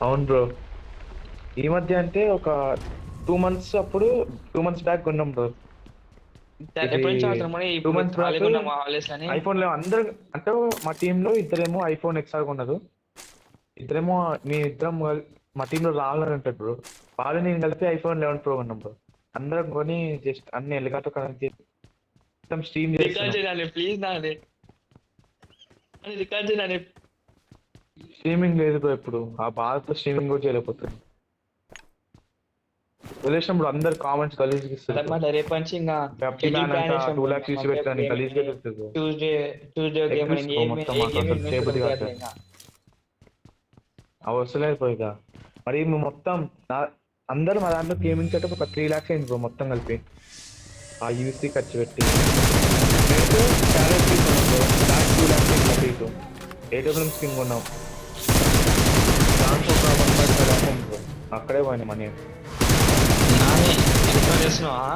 అవును బ్రో. ఈ మధ్య అంటే ఒక 2 మంత్స్ అప్పుడు 2 మంత్స్ బ్యాక్ కొన్నాం బ్రో. ఇది ఎప్పటి నుంచి ఆడుతున్నాం మరి? 2 ఇప్పుడు మంత్స్ బ్యాక్ ఖాళీగా ఉన్నాం హాలిడేస్ అని. ఐఫోన్ లో అందరు అంటే మా టీమ్ లో ఇద్దరేమో ఐఫోన్ ఎక్స్ఆర్ కొన్నారు. ఇద్దరేమో మీ ఇద్దరం మా టీమ్ లో రావాలని ఉంటాడు బ్రో. వాళ్ళు నేను కలిపి ఐఫోన్ 11 ప్రో కొన్నాం బ్రో. అందరం కొని జస్ట్ అన్ని ఎలిగాటో కనెక్ట్ చేసి మొత్తం స్ట్రీమ్ రికార్డ్ చేస్తున్నాం. చేయాలి ప్లీజ్ నాని, అని రికార్డ్ చేయాలి. స్ట్రీమింగ్ లేదు బ్రో. ఇప్పుడు ఆ బాధతో స్ట్రీమింగ్ కూడా చేయలేకపోతున్నాం. వదిలేసినప్పుడు అందరు కామెంట్స్ గలీజ్గా ఇస్తారు బ్రో. మళ్ళీ రేపటి నుంచి ఇంకా పబ్జి ఎడిట్ బ్యాన్ ప్లాన్ అంట చేసాం 2 lakhs తీసి పెట్టాను గలీజ్గా చెప్తుంది బ్రో. ట్యూస్డే ట్యూస్డే గేమ్ అని ఎక్కిరిస్తుంది మొత్తం ఏ మాకు గేమ్ అసలు ఇన్వెస్ట్ చేయబుద్ధి చేయట్లేదు కావట్లేదు. ఇంకా. అవి వస్తలేదు బ్రో ఇక. మరి మొత్తం అందరూ మా దాంట్లో గేమింగ్ సెటప్ ఒక 3 lakhs అయింది బ్రో మొత్తం కలిపి. ఆ యూసీ ఖర్చు పెట్టి నేనైతే చాలా తీసుకున్నాం బ్రో. దానికి 2 lakhs అయింది అటు ఇటు. ఏడబ్ల్యూఎం స్కిన్ కొన్నాం. దాంట్లో ఒక 1.5 lakhs అయింది బ్రో. అక్కడే పోయినాయి మనీ. నాని రికార్డ్ చేస్తున్నావా?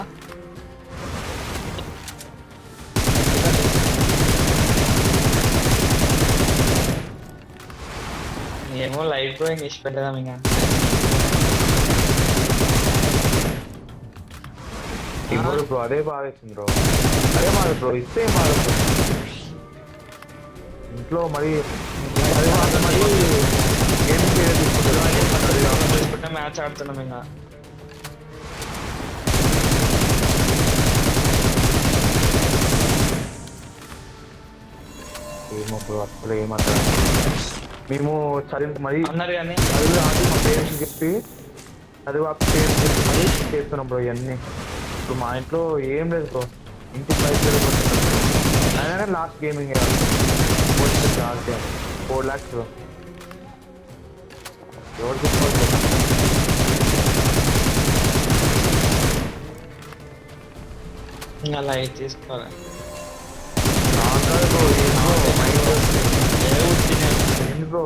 ఏమో లైట్ గోయింగ్ ఇచ్చి పెట్టదాం ఇంకా. ఇప్పుడు బ్రో అదే బాధ వేసింది బ్రో. అదే బాధ బ్రో. ఇస్తే ఏం బాధ బ్రో. ఇంట్లో మరి అదే బాధ మరి గేమింగ్ తీసుకుంటారు. మ్యాచ్ ఆడుతున్నాం ఇంకా. ఏమో బ్రో అసలు ఏమంటారు. మేము చదివి మరి అన్నారు కానీ చదువు ఆపి మా పేరెంట్స్ చెప్పి చదువు ఆపి పేరెంట్స్ చెప్పి మరీ చేస్తున్నాం బ్రో ఇవన్నీ. ఇప్పుడు మా ఇంట్లో ఏం లేదు బ్రో. ఇంటికి పైసలు అయినా లాస్ట్ గేమింగ్ 4 lakhs బ్రో. ఎవరు చెప్పుకోవాలి బ్రో. ఇంకా లైట్ తీసుకోవాలి. బ్రో ఏంది బ్రో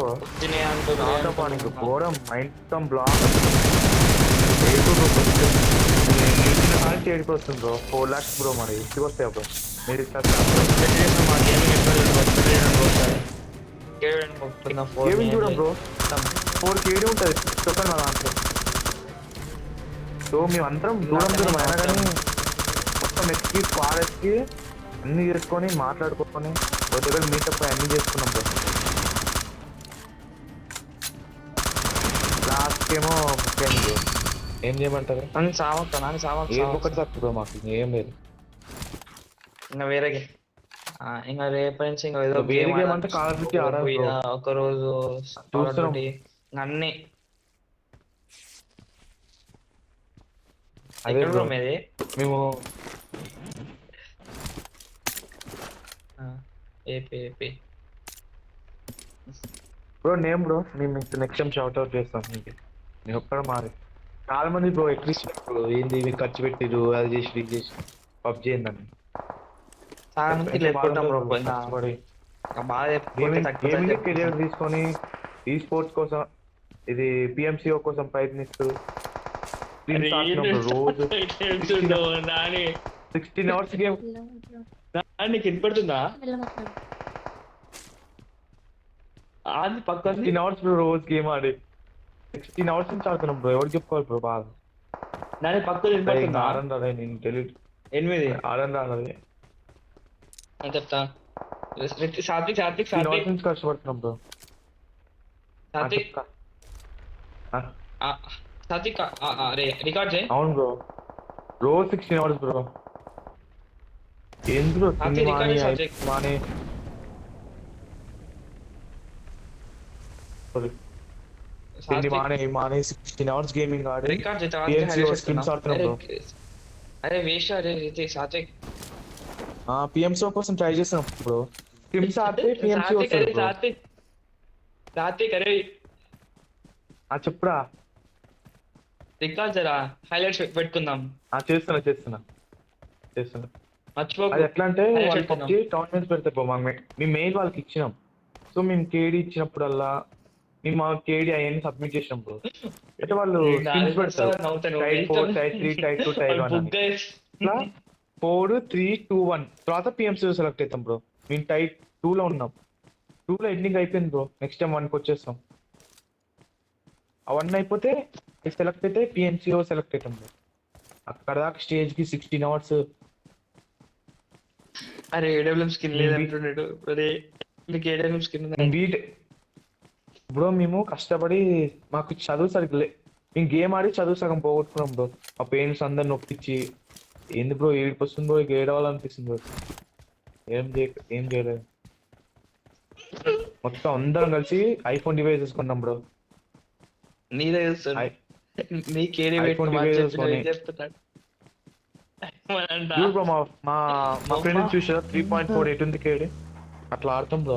ఘోరం మైండ్ మొత్తం బ్లాక్ ఏడుపు వస్తుంది బ్రో. 4 lakhs bro. మరి ఇంటికి వస్తాయి బ్రో. మీరు గేమింగ్ చూడం బ్రో. 4K ఉంటుంది చెప్పండి మా దాంట్లో. సో మేము అందరం దూరం దూరం అయినా కానీ మొత్తం ఎక్కి ఫారెస్ట్కి అన్నీ చేసుకొని మాట్లాడుకొని ఒక దగ్గర మీటప్ అన్నీ చేసుకున్నాం బ్రో. లాస్ట్ ఏమో ముఖ్యం బ్రో. ఏం చేయమంటారు. ఏ ఒక్కటి తక్కువ బ్రో. మాకు ఏం లేదు ఇంకా వేరే ఇంకా రేపటి నుంచి ఇంకా ఏదో వేరే గేమ్ గేమ్ అంటే కాల్ ఆఫ్ డ్యూటీ ఆడాలి బ్రో. ఒక రోజు చూస్తున్నాం. అన్ని అదే ఎక్కడ బ్రో బ్రో మీది? మేము AP AP bro name bro. మేము నెక్స్ట్ టైం షౌట్ అవుట్ చేస్తాం మీకు. నేను ఒక్కడ మారి చాలా మంది బ్రో ఎక్కిస్తారు బ్రో. ఏంది ఇవి ఖర్చు పెట్టిరు అది చేసి ఇది చేసి పబ్జి ఏందని చాలా మంది లేపుకుంటాం బ్రో. కష్టపడి బాగా గేమింగ్ కెరియర్ తీసుకొని ఈ స్పోర్ట్స్ కోసం ఇది పిఎంసిఓ కోసం ప్రయత్నిస్తూ రోజు 16 hours గేమ్. నీకు వినపడుతుందా? అది పక్క 16 hours బ్రో రోజు గేమ్ ఆడి 16 hours నుంచి ఆడుతున్నాం బ్రో. ఎవరు చెప్పుకోవాలి బ్రో బాగా. దాని పక్కన వినపడుతుందా? ఆడండి అదే నేను తెలియదు. 8 ఆడండి అన్నది చెప్తా. సాత్విక్ సాత్విక్ 16 hours సాత్విక్ నుంచి కష్టపడుతున్నాం బ్రో. సాత్విక్ సాత్విక్ రికార్డ్ చేయి. అవును బ్రో. రోజు 16 hours బ్రో. ఎందుకు సాత్విక్ రికార్డ్ చేయి సాత్విక్. మానే మానే 16 hours గేమింగ్ ఆడి రికార్డ్ PMCO skins ఆడుతున్నాం బ్రో. అరే వేస్ట్ అరే సాత్విక్ పిఎంసీఓ కోసం ట్రై చేస్తున్నాం బ్రో. స్కిమ్స్ ఆడితే పిఎంసీ వస్తుంది బ్రో. సాత్విక్ అరే చెప్పురా. రికార్డ్ జరా హైలైట్స్ పెట్టుకుందాం. చేస్తున్నా మర్చిపోకు. అది ఎట్లా అంటే Highlights వాళ్ళు పెట్టుకుందాం. పబ్జి టోర్నమెంట్స్ పెడతారు బ్రో. మేము మెయిల్ వాళ్ళకి ఇచ్చినాం. సో మేము కేడీ ఇచ్చినప్పుడల్లా మేము మా కేడీ అవన్నీ సబ్మిట్ చేసినాం బ్రో. అయితే వాళ్ళు స్కిన్స్ పెడతారు. టైర్ 4 టైర్ 3 టైర్ 2 టైర్ 1 ఇట్లా 4 3 2 1 తర్వాత పిఎంసీ సెలెక్ట్ అవుతాం బ్రో. మేము టైర్ 2 లో ఉన్నాం. 2 లో ఎండింగ్ అయిపోయింది బ్రో. నెక్స్ట్ టైం 1కి వచ్చేస్తాం. అవన్నీ అయిపోతే సెలెక్ట్ అయితే పిఎన్సిఓ సెలెక్ట్ అవుతాం బ్రో. అక్కడ దాకా స్టేజ్ కి 16 అవర్స్. అరే ఏడబ్ల్యూఎం స్కిన్ లేదంటున్నాడు. అరే మీకు ఏడబ్ల్యూఎం స్కిన్ ఉందా? బీట్ బ్రో మేము కష్టపడి మాకు చదువు సరిగ్గా మేము గేమ్ ఆడి చదువు సగం పోగొట్టుకున్నాం బ్రో. మా పేరెంట్స్ అందరు నొప్పించి ఏంది బ్రో ఏడుపు వస్తుంది బ్రో, ఇక ఏడవాలనిపిస్తుంది బ్రో. ఏం చేయలేదు. మొత్తం అందరం కలిసి ఐఫోన్ డివైస్ తీసుకున్నాం బ్రో. నీదే చూస్తాను. నీ కేడీ iPhone devices కొని. చెప్తున్నాడు. చూడు బ్రో మా మా ఫ్రెండ్ చూసారా 3.48 ఉంది కేడి. అట్లా ఆడతాం బ్రో.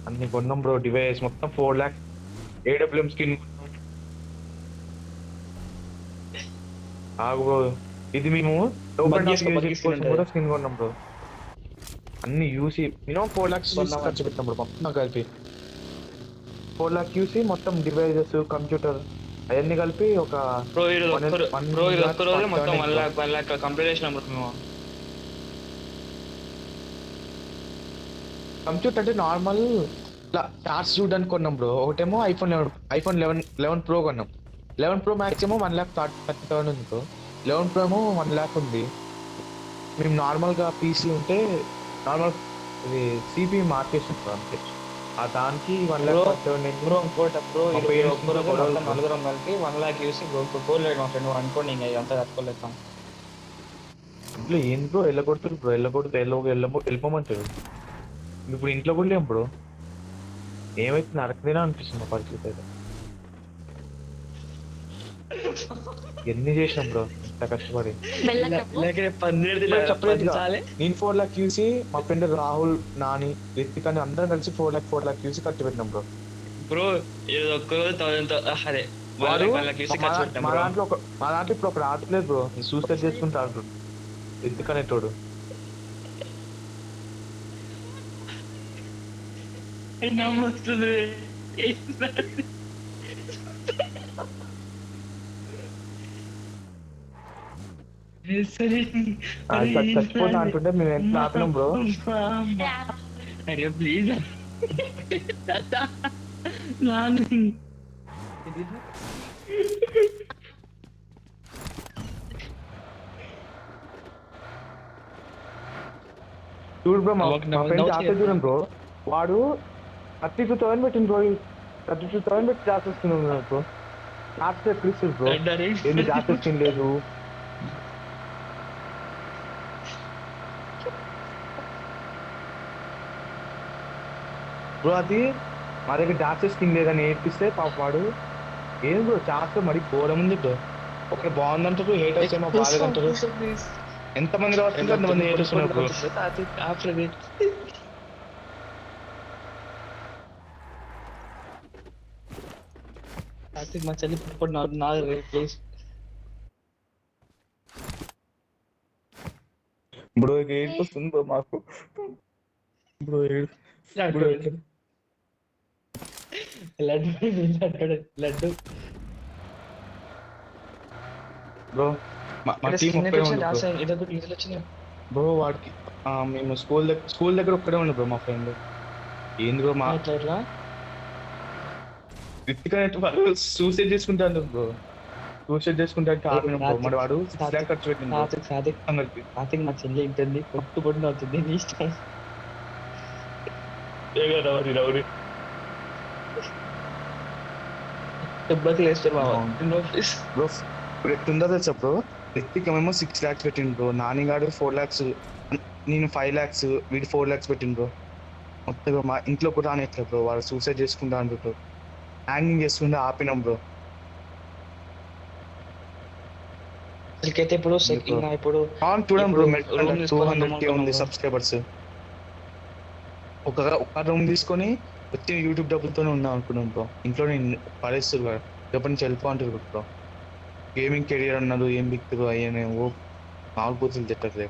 అన్ని కొన్నాం బ్రో డివైస్ మొత్తం 4 lakhs. ఏడబ్ల్యూఎం స్కిన్ ఆగు బ్రో. ఇది మేము స్కిన్ కొన్నాం బ్రో. అన్ని యూసి మినిమం 4 lakhs ఖర్చు పెట్టాం బ్రో మొత్తం కలిపి. 4 lakhs యూసి మొత్తం డివైజెస్ కంప్యూటర్ అవన్నీ కలిపి ఒక మొత్తం 1 lakh కంప్లీట్ చేసినాం బ్రో మేము. కంప్యూటర్ అంటే నార్మల్ చార్ట్స్ చూడడానికి కొన్నాం బ్రో. ఒకటేమో ఐఫోన్ 11 ప్రో కొన్నాం. 11 ప్రో మ్యాక్స్ ఏమో 1,30,000 ఉంది బ్రో. 11 ప్రో ఏమో 1 lakh ఉంది. మేము నార్మల్గా పీసీ ఉంటే నార్మల్ ఇది సిపి మార్కేషన్ బ్రో అంతే. ఆ దానికి 1,30,000 బ్రో నలుగురం కలిపి 1 lakh చూసి పోలేదు మా ఫ్రెండ్ అనుకోండి. ఇంకా ఇదంతా కట్టుకోలేస్తాం. ఇంట్లో ఏంది బ్రో వెళ్ళగొడుతుంది బ్రో. వెళ్ళిపోమంటారు. ఇప్పుడు ఇంట్లో కూడా లేం బ్రో. ఏమైతే నరకదేనా అనిపిస్తుంది మా పరిస్థితి అయితే. ఎన్ని చేసినాం బ్రో ఇంత కష్టపడి. నేను 4 lakhs చూసి మా ఫ్రెండ్ రాహుల్, నాని, రిత్తిక్ అని అందరం కలిసి 4 lakhs చూసి ఖర్చు పెట్టినాం బ్రో. బ్రో అరే వాడు మా దాంట్లో ఇప్పుడు ఒకడు ఆడలేదు బ్రో. సూసైడ్ చేసుకుంటా ఆడుతాడు రిత్తిక్ అనేటోడు. చచ్చిపోతా అంటుంటే మేము ఎంత ఆపినాం బ్రో. అరే ప్లీజ్ చూడు బ్రో మా ఫ్రెండ్ జాగ్రత్త చూడండి బ్రో. వాడు 32,000 పెట్టింది బ్రో. 32,000 పెట్టి జాగ్రత్త వస్తున్నాడు బ్రో. జాగ్రత్త ఎక్కిస్తుంది బ్రో. ఏంది జాగ్రత్త స్కిన్ లేదు. బ్రో అది మా దగ్గర జాగ్రత్త స్కిన్ లేదని ఏడ్పిస్తే పాప వాడు ఏం బ్రో జాగ్రత్త మరి ఘోరం ఉంది బ్రో. ఓకే బాగుందంటారు, హేటర్స్ ఏమో బాగాలేదంటారు. ఎంతమంది రావచ్చు అంతమంది హేటర్స్ ఉన్నారు బ్రో. మా చెల్లి ప్లీజ్ బ్రో ఏడుపు వస్తుంది బ్రో మాకు. బ్రో లడ్డు బ్రో మా టీం ఒక్కడే ఉంది బ్రో. వాడికి మేము స్కూల్ దగ్గర ఒక్కడే ఉండు బ్రో మా ఫ్రెండ్. ఏంది బ్రో మా రిత్తిక్ వాళ్ళు సూసైడ్ చేసుకుంటాను బ్రో. సూసైడ్ చేసుకుంటానికి కారణం బ్రో. మరి వాడు 6 lakhs ఖర్చు పెట్టింది. మా చెల్లి ఉంటుంది కొట్టుబడి అవుతుంది. నీ ఇష్టం. బ్రో ఎట్లుందో తెలుసా బ్రో. రిత్తిక్ ఏమో 6 lakhs పెట్టిండు బ్రో. నానిగాడు 4 lakhs, నేను 5 lakhs, వీడు 4 lakhs పెట్టిండు బ్రో. మొత్తం మా ఇంట్లో కూడా రానిట్లేదు బ్రో. వాడు సూసైడ్ చేసుకుంటా అంటు హ్యాంగింగ్ చేసుకుంటే ఆపినాం బ్రో. ఇప్పుడు చూడండి బ్రో 200K ఉంది సబ్స్క్రైబర్స్. ఒక రూమ్ తీసుకొని వచ్చి యూట్యూబ్ డబ్బులతోనే ఉన్నాం అనుకున్నాం బ్రో. ఇంట్లో నేను పడేస్తారు ఎప్పటి నుంచి వెళ్ళిపో అంటారు బ్రో. గేమింగ్ కెరియర్ అన్నారు, ఏం బిక్తారు అయ్యానే ఓ మామూలు పూతులు తిట్టరు.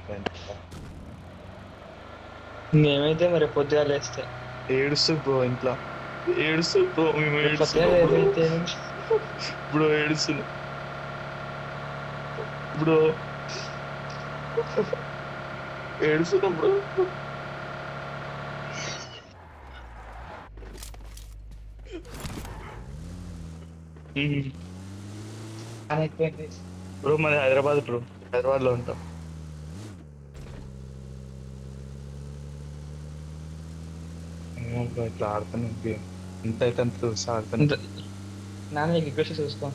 ఏమైతే మరి పొద్దుగా లేస్తే ఏడుస్తుంది బ్రో. ఇంట్లో ఏడుస్తుంది బ్రో. మేము బ్రో ఏడుస్తున్నాం బ్రో. ఏడుస్తున్నాం బ్రో. కానీ ఎక్కువైంది. బ్రో మాది హైదరాబాద్ బ్రో, హైదరాబాద్ లో ఉంటాం. ఏమో బ్రో ఇట్లా ఆడుతున్నాం గేమ్, ఎంత అయితే అంత చూసి ఆడుతున్నాం. నాన్న నీకు రిక్వెస్ట్ చూసుకో.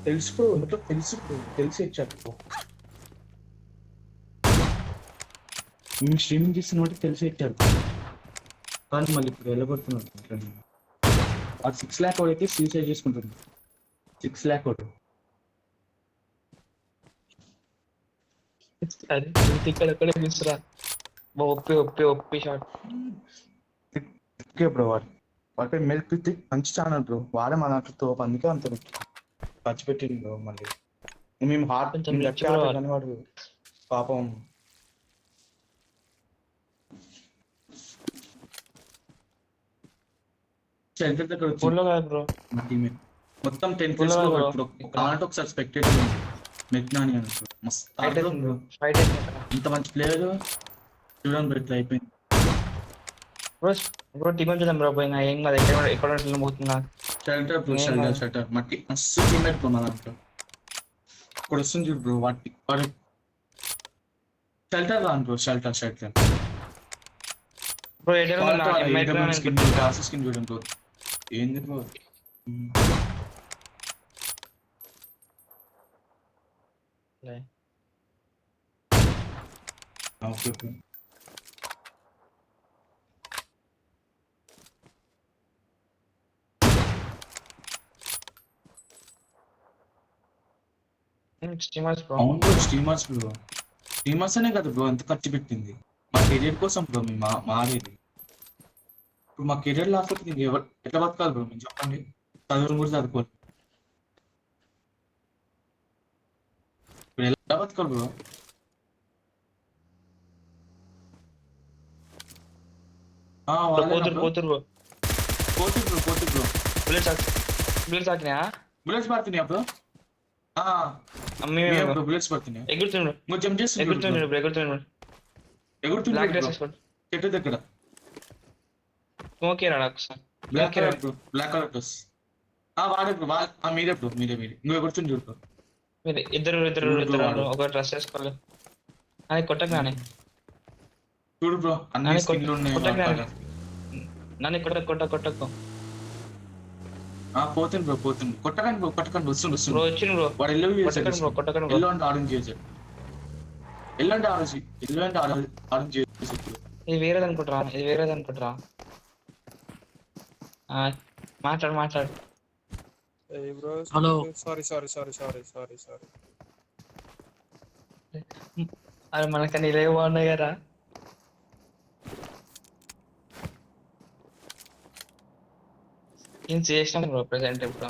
తెలుసు బ్రో, మొత్తం తెలుసు బ్రో, తెలిసి ఇచ్చారు. మేము స్ట్రీమింగ్ చేస్తున్న బట్టి తెలిసి ఇచ్చారు, కానీ మళ్ళీ ఇప్పుడు వెళ్ళగొడుతున్నాడు. ఆ 6 lakh అయితే సూసైడ్ చేసుకుంటుంది. 6 lakh ఒకటి. అది ఇక్కడ తీసుకురా. ఒప్పి ఒప్పి ఒప్పి షాట్. ఓకే బ్రో, వాటి మిల్క్ మంచి ఛానల్ బ్రో, వాడే మన దాంట్లో అందుకే అంత ఖర్చు పెట్టింది బ్రో. మళ్ళీ మేము హార్ట్ కొంచెం రిచ్ బ్రో. కానీ వాడు పాపం సెంటర్ దగ్గర వచ్చింది ఫోన్లో కాదు బ్రో. మా టీమేట్ మొత్తం 10 Full ప్లేస్ లో bro. ఇప్పుడు కావాలంటే ఒకసారి స్పెక్టేట్ మెక్నాని అని మస్తు ఫైట్ ఆడతాడు అవుతుంది bro. బ్రో. ఫైట్ అవుతుంది ఇక్కడ. ఇంత మంచి ప్లేయర్ చూడండి బ్రో, ఇట్లా అయిపోయింది. బ్రో బ్రో టీమ్ చూద్దాం బ్రో. పోయినా ఏం కాదు, ఎక్కడ పోతున్నా. షెల్టర్ బ్రో, షెల్టర్ మట్టి మస్తు టీమేట్ బ్రో మా దాంట్లో. ఇప్పుడు వస్తుంది చూడు బ్రో, వాటి షెల్టర్ రాను బ్రో, షెల్టర్ బ్రో ఎక్కడ స్కిన్ చూడండి బ్రో, ఏంది bro. Okay bro. Steamers bro. అవును బ్రో, స్టీమర్స్ అనే కదా బ్రో ఎంత ఖర్చు పెట్టింది మా కెరీర్ కోసం బ్రో. మేము మారేది ఇప్పుడు మా కెరీర్ లాస్ట్ అవుతుంది. ఎవరు ఎట్లా బతకాలి బ్రో మేము చెప్పండి, చదువులు కూడా చదువుకోవాలి. ఇప్పుడు ఎలా బతకాలి బ్రో. పోతురు బ్రో. పోతుంది బ్రో. బుల్లెట్స్ ఆకినా బుల్లెట్స్ పడుతున్నాయా బ్రో? బుల్లెట్స్ పడుతున్నాయి. ఎగురుతున్నాడు నువ్వు జంప్ చేస్తున్నాడు బ్రో. ఎగురుతున్నాడు. బ్లాక్ డ్రెస్ వేసుకోండి. చెట్టు దగ్గర స్మోక్ రాడా ఒకసారి. Black colour dress. వాడే బ్రో, మీరే బ్రో, మీరే నువ్వు ఎగురుతుంది చూడు బ్రో. మీరు ఇద్దరు ఒక డ్రెస్ వేసుకోవాలి. అది కొట్టకు నాని. చూడు బ్రో, అన్ని స్కిన్లు ఉన్నాయి. నన్ను కొట్టకు. పోతుంది బ్రో, కొట్టకండి బ్రో, వస్తుంది బ్రో వచ్చింది బ్రో. వాడు ఎల్లో కొట్టకండి బ్రో. ఎల్లో అంటే ఆరెంజ్ చేసాడు. ఎల్లో అంటే ఆరెంజ్ చేసాడు. ఇది వేరేది అనుకుంటారా. మాట్లాడు. హలో. సారీ. అది మనకన్నా ఇలాగే బాగున్నాయి కదా. స్కిన్స్ చేసినాం బ్రో ప్రెసెంట్ ఇప్పుడు.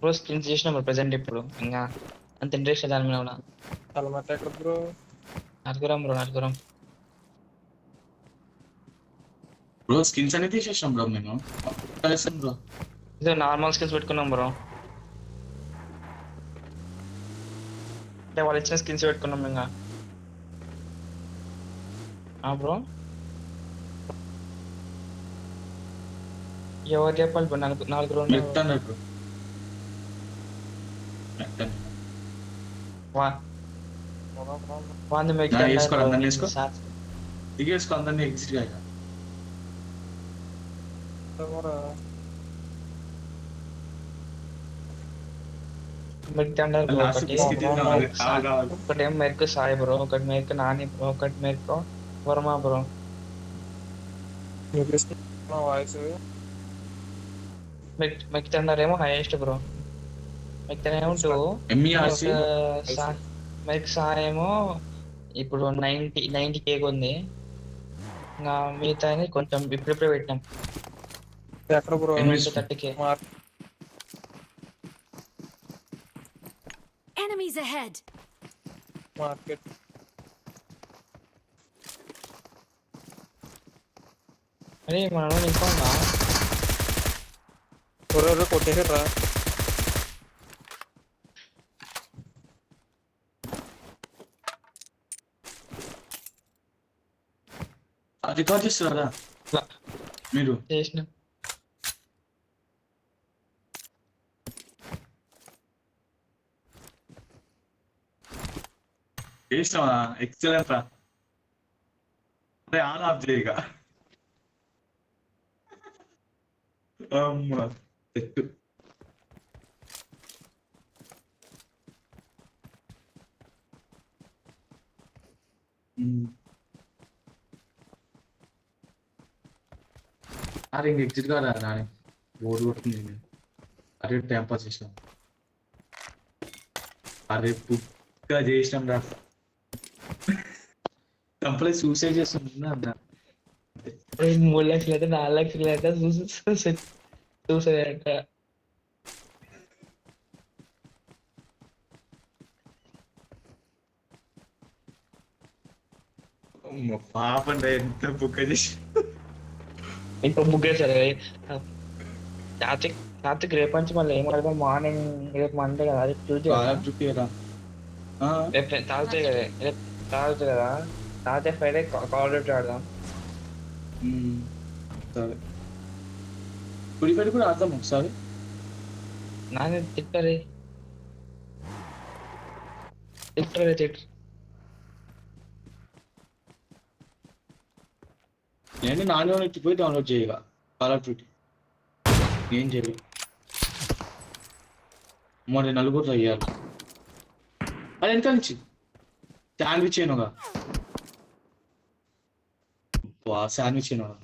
బ్రో స్కిన్స్ చేసినాం బ్రో ప్రెసెంట్ ఇప్పుడు. ఇంకా అంత ఇంట్రెస్ట్ దాని మీద కూడా. బ్రో నలుగురం బ్రో స్కిన్స్ అనేది తీసేసాం బ్రో మేము. బ్రో ఇది నార్మల్ స్కిన్స్ పెట్టుకున్నాం బ్రో. అంటే వాళ్ళు ఇచ్చిన స్కిన్స్ పెట్టుకున్నాం ఇంకా. బ్రో ఎవరు చెప్పాలి బ్రో? నాలుగు దిగేసుకో అందరినీ ఎగ్జిట్ గా. ఒకటేం మెరుకు సాయి బ్రో, ఒకటి మెరుకు నాని బ్రో, ఒకటి మెరుకు వర్మ బ్రో. మెక్ థండర్ ఏమో హైయెస్ట్ బ్రో. మెక్ థండర్ ఏమో 2. మెక్ సాయి ఏమో ఇప్పుడు 90 కేక్ ఉంది. ఇంకా మిగతా కొంచెం ఇప్పుడిప్పుడే పెట్టాం. 30K. Enemies ahead. మార్కెట్ అరే మనం ఇంకా కొట్టేసారా? రికార్డ్ చేస్తున్నారా లా. మీరు? చేసిన చేసినావా? ఎక్సలెంట్ రా. అరే ఆన్ ఆఫ్ చేయగా. అమ్మా పెట్టు. అరే ఇంక ఎగ్జిట్ కాదా నాని? బోర్డు కొడుతుంది. అరే టైం పాస్ చేసినాం. అరే పుక్క చేసినాం రా. కంప్లీట్ సూసైడ్ చేస్తున్నా అన్న. 3 లక్షలు అయితే 4 లక్షలు అయితే చూసాడంట. పాపం ఎంత బుక్ చేసి ఇంకో ముగ్గేశారు. కార్తిక్ రేపు నుంచి మళ్ళీ ఏం అడదాం? మార్నింగ్ రేపు మండే కదా, రేపు ట్యూస్డే చూపియరా? రేపు థర్స్డే కదా, రేపు థర్స్డే కదా, థర్స్డే ఫ్రైడే కాల్ రేపు ఆడదాం. సరే ఫ్రీ ఫైర్ కూడా ఆడదాం ఒకసారి. నాన్న తిట్టరే నేను నాని పోయి డౌన్లోడ్ చేయగా కాల్ ఆఫ్ డ్యూటీ. ఏం చేయాలి మరి? నలుగురు అయ్యారు. అది ఎంత నుంచి శాండ్విచ్ అయినగా. శాండ్విచ్ అయినగా.